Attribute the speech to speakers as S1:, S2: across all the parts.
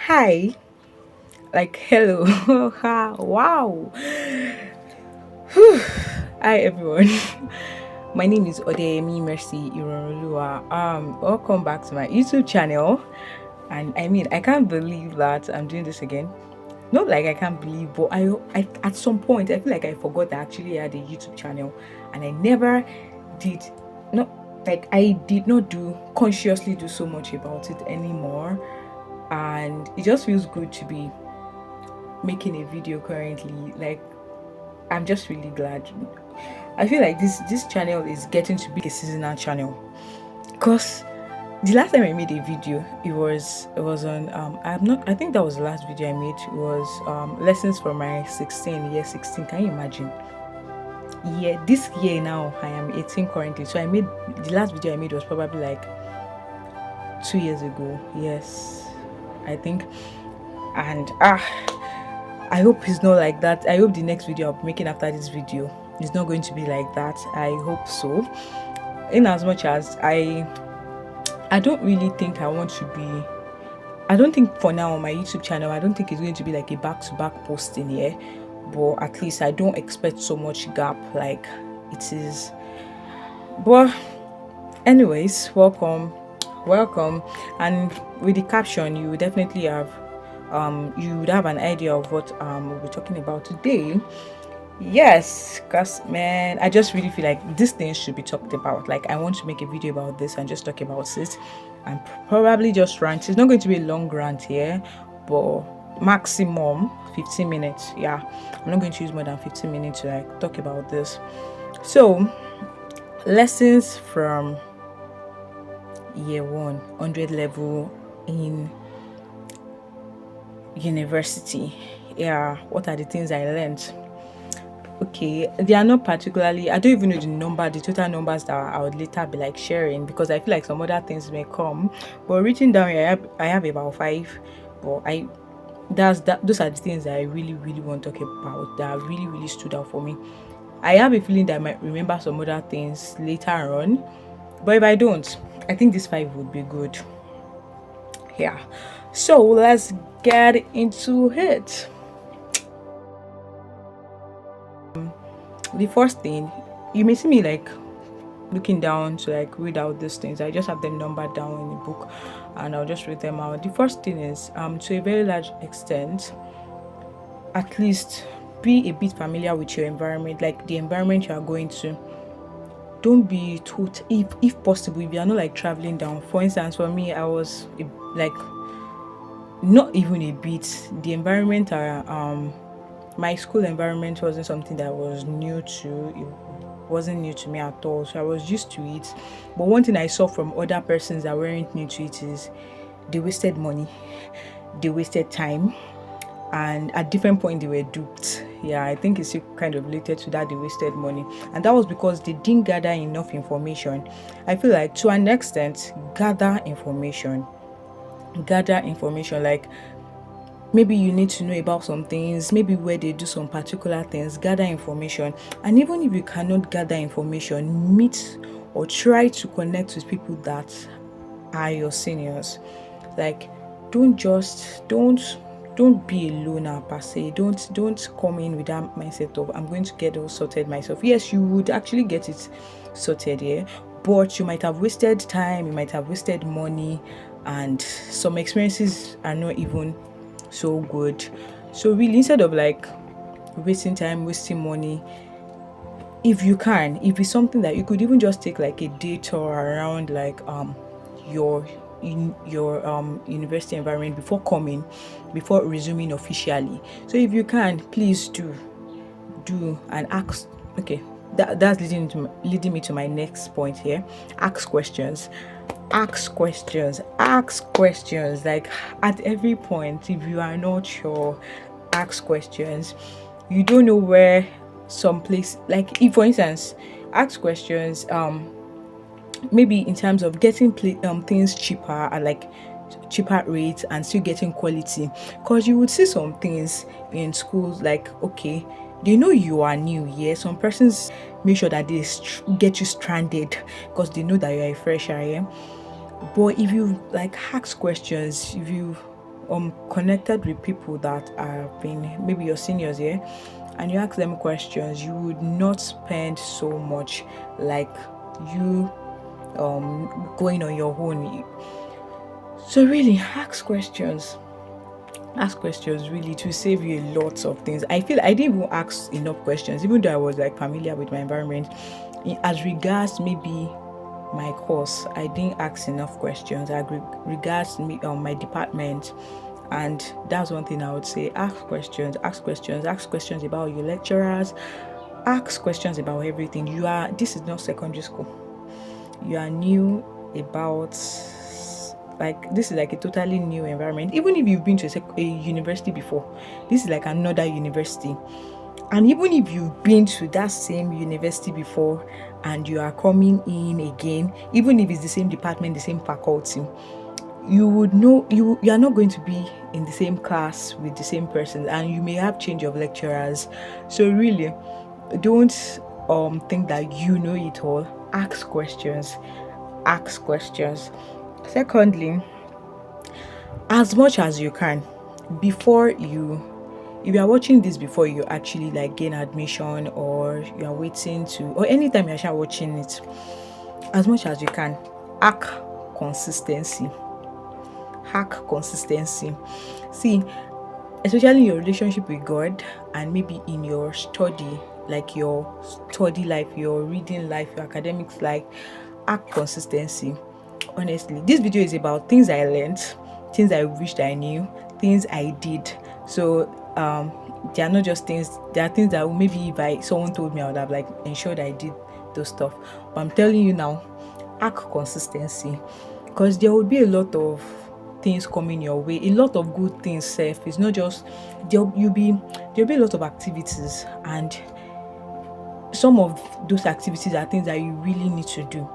S1: Hi, like hello. Ha, wow. Hi everyone. My name is Odeyemi Mercy Ironolua. Welcome back to my YouTube channel. And I mean, I can't believe that I'm doing this again. Not like I can't believe, but I at some point I feel like I forgot that I actually had a YouTube channel, and I never did not like I did not do consciously do so much about it anymore. And it just feels good to be making a video currently. Like I'm just really glad. I feel like this channel is getting to be a seasonal channel because the last time I made a video, it was on I'm not I think that was the last video I made. It was lessons for my 16. Can you imagine? Yeah, this year now I am 18 currently. So I made the last video I made was probably like 2 years ago. Yes, I think. And I hope it's not like that. I hope the next video I'll be making after this video is not going to be like that. I hope so. In as much as I don't really think I want to be I don't think for now on my YouTube channel, I don't think it's going to be like a back-to-back post in here. But at least I don't expect so much gap like it is. But anyways, welcome. And with the caption, you would definitely have you would have an idea of what we'll be talking about today. Yes, because man, I just really feel like this thing should be talked about. Like, I want to make a video about this and just talk about it and probably just rant. It's not going to be a long rant here, but maximum 15 minutes. Yeah, I'm not going to use more than 15 minutes to like talk about this. So, lessons from year one, 100 level in university. Yeah, what are the things I learned? Okay, they are not particularly, I don't even know the total numbers that I would later be like sharing because I feel like some other things may come. But written down here, I have about five. But those are the things that I really, really want to talk about that really, really stood out for me. I have a feeling that I might remember some other things later on. But if I don't, I think this five would be good. Yeah. So let's get into it. The first thing, you may see me like looking down to like read out these things. I just have them numbered down in the book and I'll just read them out. The first thing is to a very large extent, at least be a bit familiar with your environment, like the environment you are going to. Don't be too if possible, if you are not like traveling down. For instance, for me, I was like not even a bit. The environment my school environment wasn't something that was new to it wasn't new to me at all, so I was used to it. But one thing I saw from other persons that weren't new to it is they wasted money, they wasted time, and at different point they were duped. Yeah, I think it's kind of related to that, they wasted money, and that was because they didn't gather enough information. I feel like to an extent, gather information like maybe you need to know about some things, maybe where they do some particular things, gather information. And even if you cannot gather information, meet or try to connect with people that are your seniors. Like, don't be a loner per se. Don't come in with that mindset of I'm going to get all sorted myself. Yes, you would actually get it sorted, yeah, but you might have wasted time, you might have wasted money, and some experiences are not even so good. So really, instead of like wasting time, wasting money, if it's something that you could even just take like a day tour around like your in your university environment before resuming officially. So if you can, please do and ask. Okay, that's leading me to my next point here. Ask questions. Ask questions like at every point. If you are not sure, ask questions. You don't know where some place, like if for instance, ask questions maybe in terms of getting things cheaper at like cheaper rates and still getting quality, because you would see some things in schools like, okay, they know you are new, yeah, some persons make sure that they get you stranded because they know that you're a fresher, yeah. But if you like ask questions, if you connected with people that have been maybe your seniors here, and you ask them questions, you would not spend so much like you going on your own. So really ask questions really to save you lots of things. I feel I didn't even ask enough questions, even though I was like familiar with my environment. As regards maybe my course, I didn't ask enough questions. As regards me my department, and that's one thing I would say: ask questions, ask questions about your lecturers, ask questions about everything. This is not secondary school. You are new about, like, this is like a totally new environment. Even if you've been to a university before, this is like another university. And even if you've been to that same university before and you are coming in again, even if it's the same department, the same faculty, you would know you are not going to be in the same class with the same person, and you may have change of lecturers. So really, don't think that you know it all. Ask questions. Secondly, as much as you can, before you if you are watching this before you actually like gain admission, or you are waiting to, or anytime you're actually watching it, as much as you can, hack consistency. See, especially in your relationship with God, and maybe in your study, like your study life, your reading life, your academics life, hack consistency. Honestly, this video is about things I learned, things I wished I knew, things I did. So they are not just things, there are things that maybe if someone told me, I would have like ensured I did those stuff. But I'm telling you now, hack consistency, because there will be a lot of things coming your way, a lot of good things. Safe, it's not just there'll be a lot of activities, and some of those activities are things that you really need to do,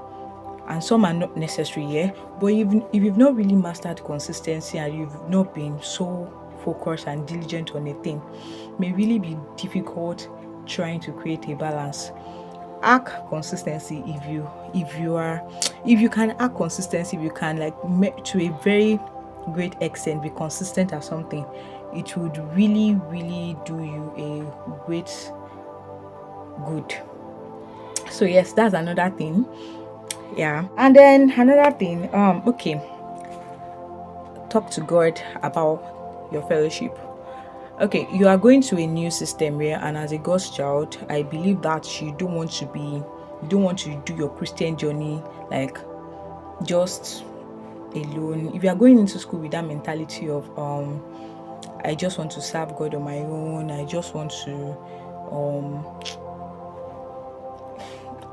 S1: and some are not necessary. Yeah, but even if you've not really mastered consistency, and you've not been so focused and diligent on a thing, it may really be difficult trying to create a balance. Act consistency. If you can act consistency, if you can like to a very great extent be consistent at something, it would really do you a great good. So yes, that's another thing. Yeah. And then another thing, okay, talk to God about your fellowship. Okay, you are going to a new system here, and as a God's child, I believe that you don't want to do your Christian journey like just alone. If you are going into school with that mentality of I just want to serve God on my own, I just want to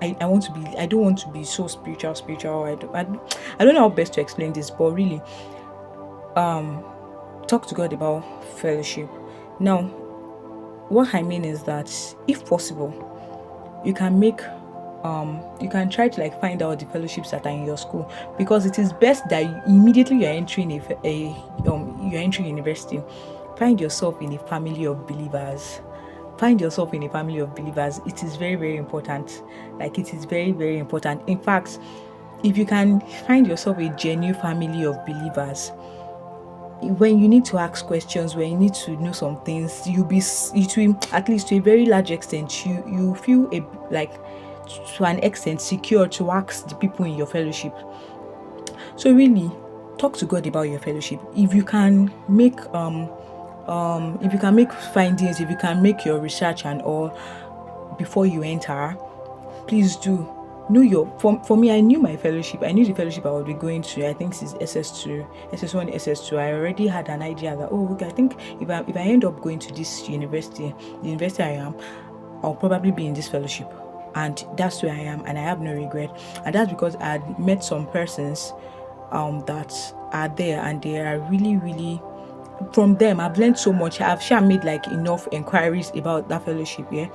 S1: I want to be, I don't want to be so spiritual. I don't know how best to explain this, but really talk to God about fellowship. Now, what I mean is that if possible, you can try to like find out the fellowships that are in your school, because it is best that immediately you're entering you're entering university, find yourself in a family of believers. It is very, very important. Like, it is very, very important. In fact, if you can find yourself a genuine family of believers, when you need to ask questions, when you need to know some things, it will, at least to a very large extent, you feel to an extent secure to ask the people in your fellowship. So really, talk to God about your fellowship. If you can make findings, if you can make your research and all before you enter, please do. For me, I knew my fellowship. I knew the fellowship I would be going to. I think it's SS2, SS1, SS2. I already had an idea that, okay, I think if I end up going to this university, the university I am, I'll probably be in this fellowship. And that's where I am, and I have no regret. And that's because I had met some persons that are there, and they are really, really, from them I've learned so much. I've made like enough inquiries about that fellowship, yeah.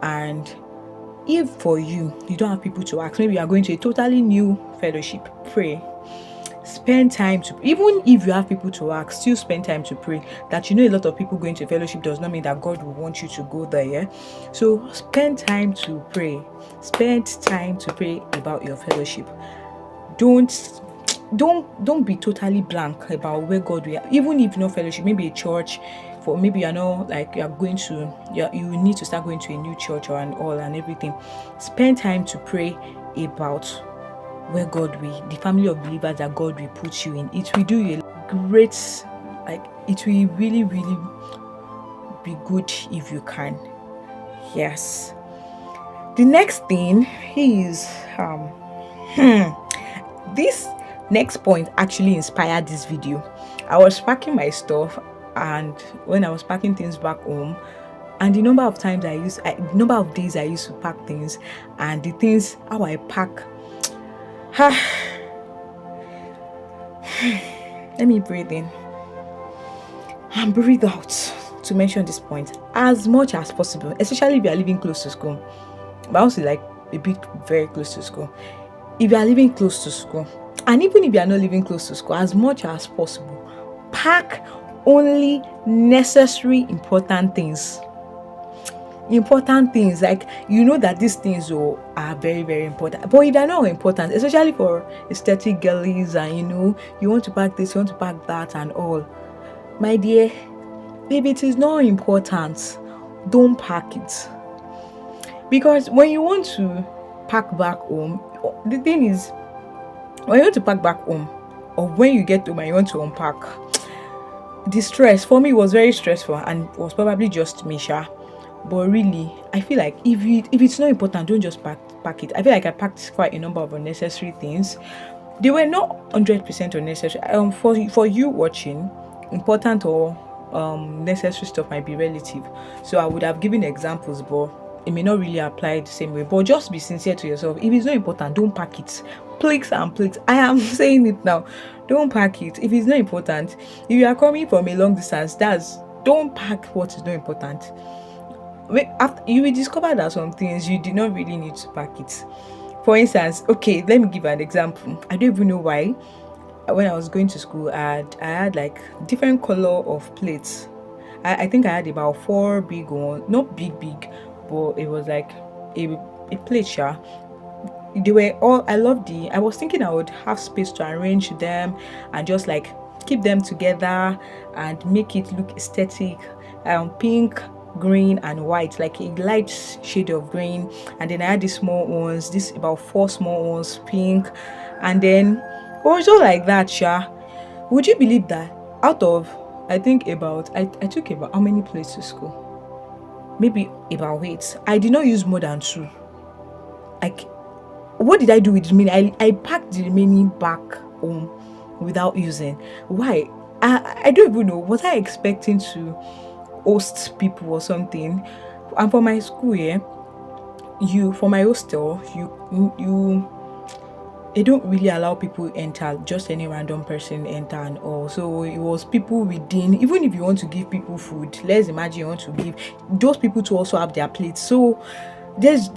S1: And if for you don't have people to ask, maybe you are going to a totally new fellowship, pray. Spend time to, even if you have people to ask, still spend time to pray. That a lot of people going to a fellowship does not mean that God will want you to go there, yeah? So spend time to pray. Spend time to pray about your fellowship. Don't don't be totally blank about where God will, even if no fellowship, maybe a church, for maybe you're not like you're going to you need to start going to a new church or and all and everything. Spend time to pray about where God will, the family of believers that God will put you in. It will do you a great, like it will really, really be good if you can. Yes. The next thing is this next point actually inspired this video. I was packing my stuff, and when I was packing things back home, and the number of times the number of days I used to pack things, and the things how I pack. Let me breathe in and breathe out to mention this point as much as possible, especially if you are living close to school. But also like a bit very close to school. If you are living close to school, and even if you are not living close to school, as much as possible, pack only necessary important things. Important things, like you know that these things are very, very important. But if they're not important, especially for aesthetic girlies, and you want to pack this, you want to pack that and all, my dear, if it is not important, don't pack it. Because when you want to pack back home, the thing is, when you want to pack back home, or when you get home and you want to unpack, the stress for me was very stressful, and was probably just me, sha. But really, I feel like if it's not important, don't just pack it. I feel like I packed quite a number of unnecessary things. They were not 100% unnecessary. For you watching, important or necessary stuff might be relative. So I would have given examples, but it may not really apply the same way. But just be sincere to yourself. If it's not important, don't pack it. Plagues and plagues. I am saying it now. Don't pack it. If it's not important, if you are coming from a long distance, don't pack what is not important. After you will discover that some things you did not really need to pack it. For instance, okay, let me give an example. I don't even know why. When I was going to school, I had like different color of plates. I think I had about 4 big ones, not big, but it was like a plate share. They were all, I was thinking I would have space to arrange them and just like keep them together and make it look aesthetic. Pink, green and white, like a light shade of green. And then I had these small ones, this about 4 small ones, pink. And then also like that, Sha. Would you believe that out of, I think about, I took about how many plates to school? Maybe about 8. I did not use more than 2. Like, what did I do with the remaining? I packed the remaining back home without using. Why? I don't even know. Was I expecting to host people or something? And for my school, for my hostel, they don't really allow people enter, just any random person enter and all. So it was people within. Even if you want to give people food, let's imagine you want to give those people to also have their plates. So there's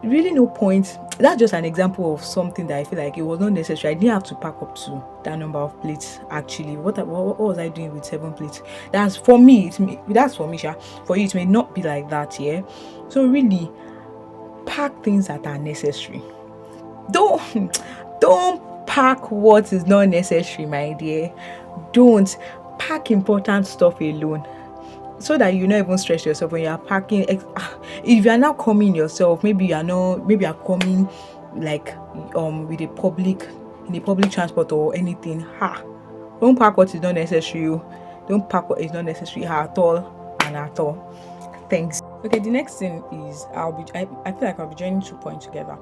S1: really no point. That's just an example of something that I feel like it was not necessary. I didn't have to pack up to that number of plates. Actually, what was I doing with 7 plates? That's for me. That's for me, Sha. For you, it may not be like that, yeah. So really, pack things that are necessary. Don't pack what is not necessary, my dear. Don't pack important stuff alone, so that you not even stress yourself when you are packing. If you are not coming yourself, maybe you are coming like with a public transport or anything. Don't pack what is not necessary. Don't pack what is not necessary at all and at all. Thanks. Okay, the next thing is I feel like I'll be joining 2 points together.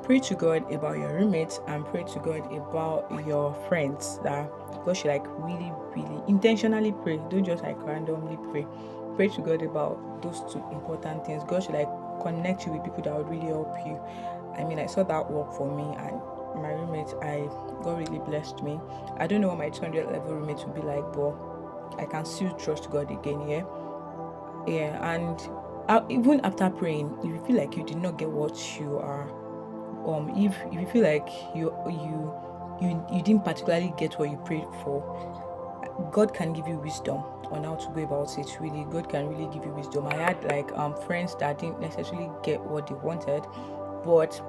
S1: Pray to God about your roommates and pray to God about your friends. That God should like really, really intentionally pray. Don't just like randomly pray. Pray to God about those 2 important things. God should like connect you with people that would really help you. I mean, I saw that work for me, and my roommate, God really blessed me. I don't know what my 200 level roommate will be like, but I can still trust God again. Yeah. And even after praying, if you feel like you did not get what you are, if you feel like you didn't particularly get what you prayed for, God can give you wisdom on how to go about it. Really, God can really give you wisdom. I had like friends that didn't necessarily get what they wanted, but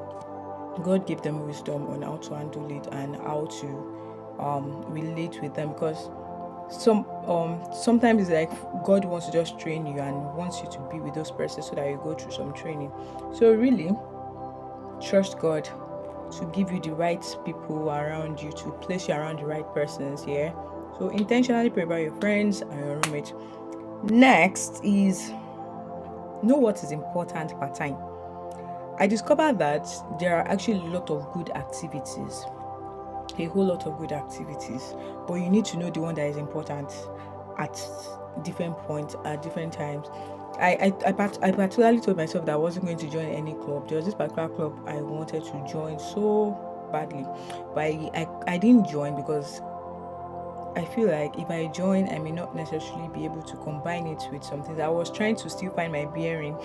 S1: God gave them wisdom on how to handle it and how to relate with them, because sometimes it's like God wants to just train you and wants you to be with those persons so that you go through some training. So really trust God to give you the right people around you, to place you around the right persons here. So intentionally pray about your friends and your roommates. Next is know what is important part time. I discovered that there are actually a lot of good activities, a whole lot of good activities, but you need to know the one that is important at different points, at different times. I particularly told myself that I wasn't going to join any club. There was this particular club I wanted to join so badly, but I didn't join because I feel like if I join, I may not necessarily be able to combine it with something. I was trying to still find my bearing,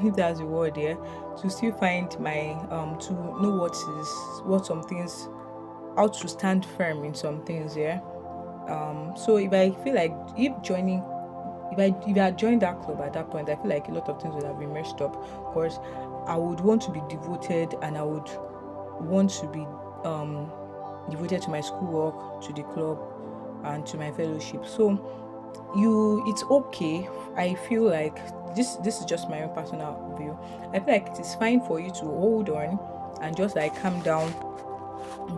S1: if that's the word there, to still find my to know what some things, how to stand firm in some things. Yeah. So if I feel like if I had joined that club at that point, I feel like a lot of things would have been messed up, because I would want to be devoted and I would want to be devoted to my schoolwork, to the club, and to my fellowship. So it's okay. I feel like this is just my own personal view. I feel like it is fine for you to hold on and just like calm down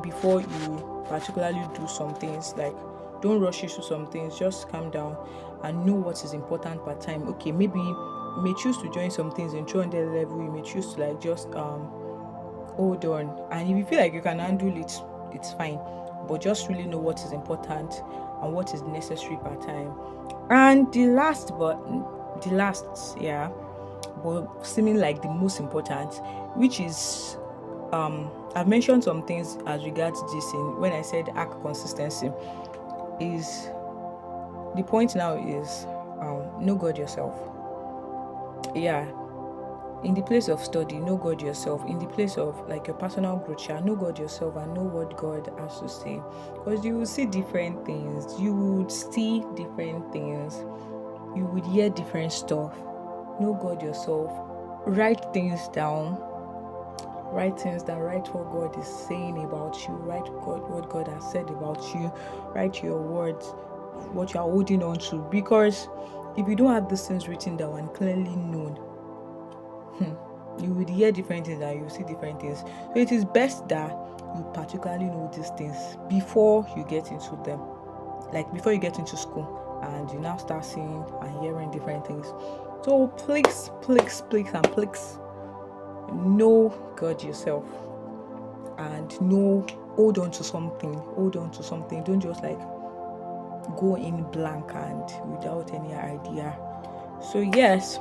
S1: before you particularly do some things. Like, don't rush into some things, just calm down and know what is important per time. Okay, maybe you may choose to join some things in 200 level, you may choose to like just hold on, and if you feel like you can handle it, it's fine, but just really know what is important and what is necessary per time. And the last, yeah, but seeming like the most important, which is I've mentioned some things as regards this in when I said act consistency, is the point now is know God yourself. Yeah, in the place of study, know God yourself. In the place of like your personal growth, know God yourself and know what God has to say, because you will see different things, you would see different things, you would hear different stuff. Know God yourself. Write things down. Write what God is saying about you. Write what God has said about you. Write your words, what you are holding on to. Because if you don't have these things written down and clearly known, you would hear different things and you see different things. So it is best that you particularly know these things before you get into them. Like before you get into school and you now start seeing and hearing different things. So please know God yourself and hold on to something. Don't just like go in blank and without any idea. So yes,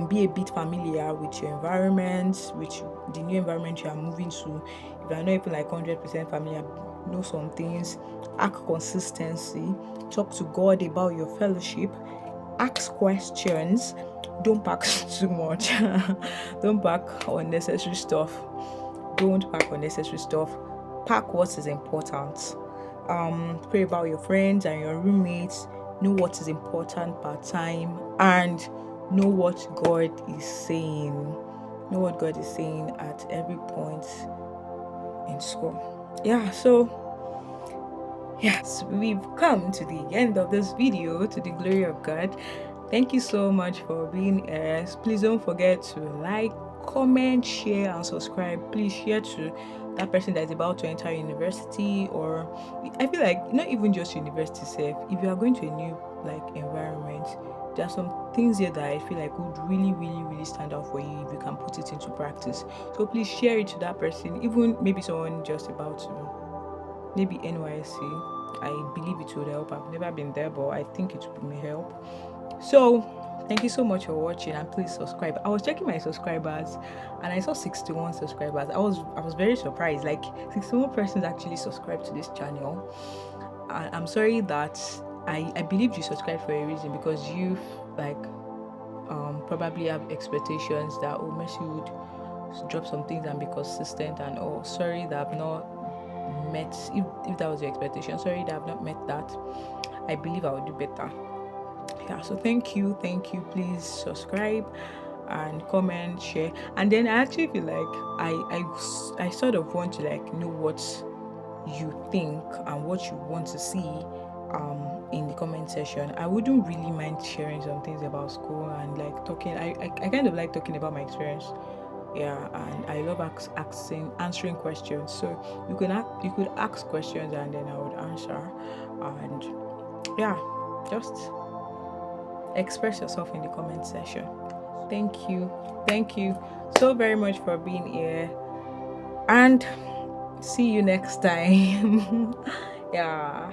S1: be a bit familiar with your environment, with the new environment you are moving to. If you are not even like 100% familiar, know some things. Act consistency. Talk to God about your fellowship. Ask questions. Don't pack too much. Don't pack unnecessary stuff. Pack what is important. Pray about your friends and your roommates. Know what is important per time and know what God is saying. Know what God is saying at every point in school. Yeah, so yes, we've come to the end of this video, to the glory of God. Thank you so much for being here. Please don't forget to like, comment, share, and subscribe. Please share to that person that is about to enter university, or I feel like not even just university safe. If you are going to a new like environment, there are some things here that I feel like would really stand out for you if you can put it into practice. So please share it to that person, even maybe someone just about to maybe NYSC. I believe it would help. I've never been there, but I think it may help. So thank you so much for watching, and please subscribe. I was checking my subscribers and I saw 61 subscribers. I was very surprised. Like 61 persons actually subscribed to this channel. I'm sorry that I believe you subscribed for a reason, because you like probably have expectations that Mercy would drop some things and be consistent, and sorry that I've not met, if that was your expectation, sorry that I've not met that. I believe I will do better. Yeah, so thank you, please subscribe and comment, share. And then I actually feel like I sort of want to like know what you think and what you want to see in the comment section. I wouldn't really mind sharing some things about school and like talking. I kind of like talking about my experience. Yeah, and I love answering questions. So you could ask questions and then I would answer. And yeah, just express yourself in the comment section. Thank you so very much for being here, and see you next time. Yeah.